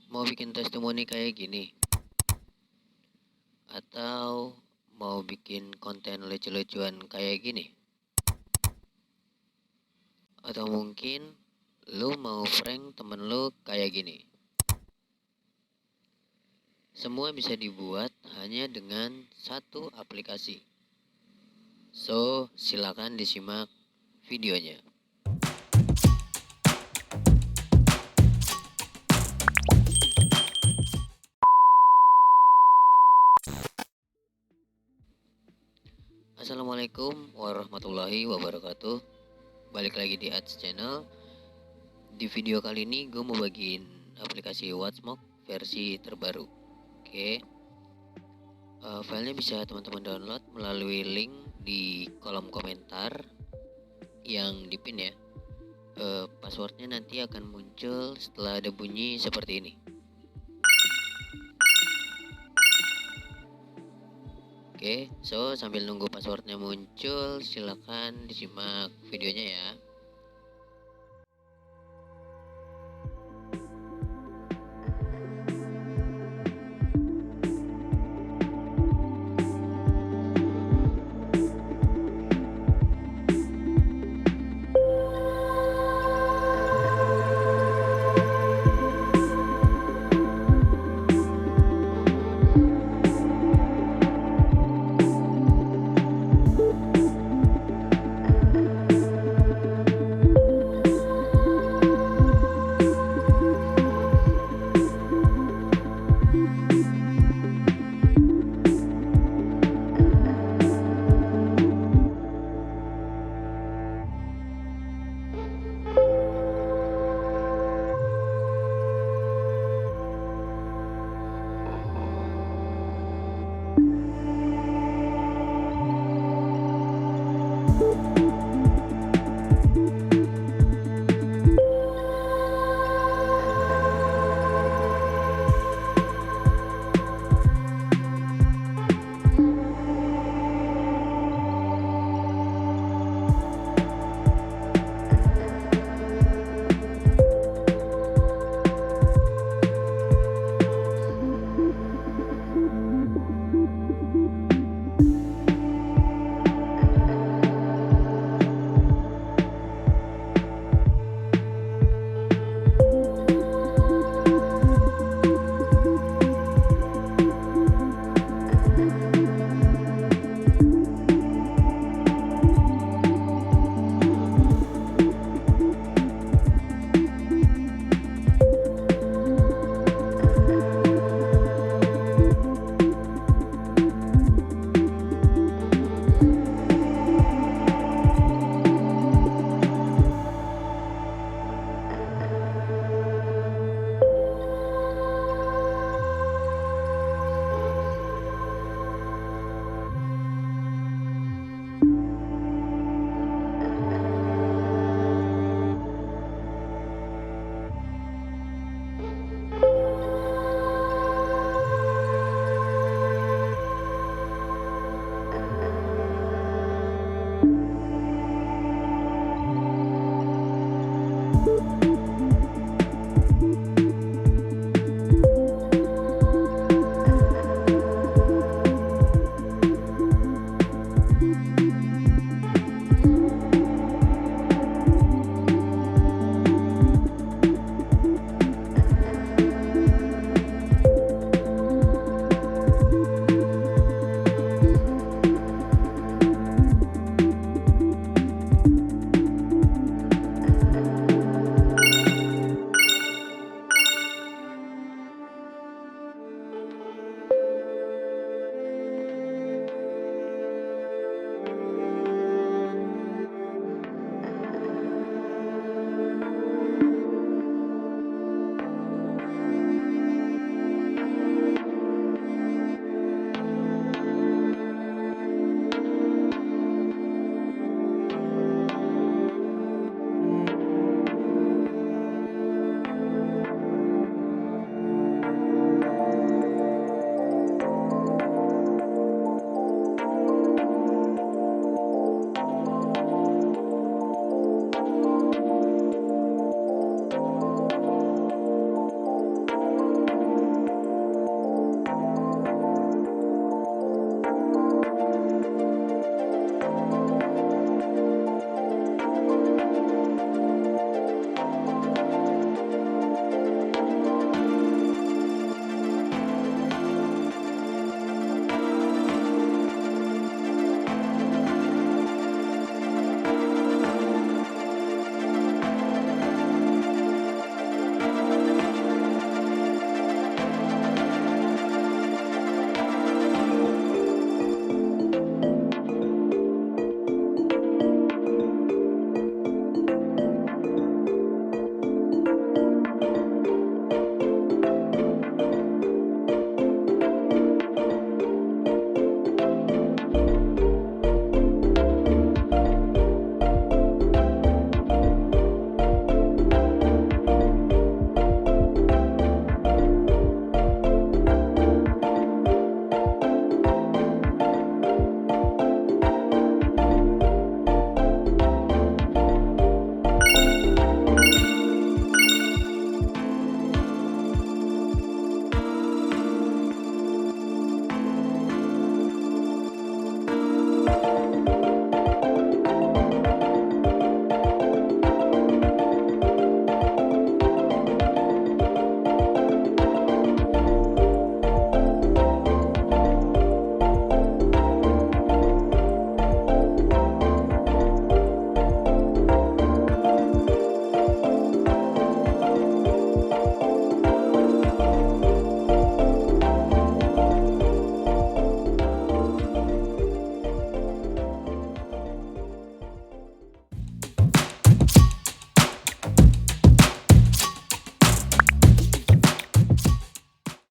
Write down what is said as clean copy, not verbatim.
Mau bikin testimoni kayak gini? Atau mau bikin konten lucu-lucuan kayak gini? Atau mungkin lu mau prank temen lu kayak gini? Semua bisa dibuat hanya dengan satu aplikasi. So, silakan disimak videonya. Assalamualaikum warahmatullahi wabarakatuh. Balik lagi di Ads Channel. Di video kali ini gue mau bagiin aplikasi WhatsMock versi terbaru. Oke. Filenya bisa teman-teman download melalui link di kolom komentar yang dipin ya. Passwordnya nanti akan muncul setelah ada bunyi seperti ini. Oke, so sambil nunggu passwordnya muncul, silakan disimak videonya ya.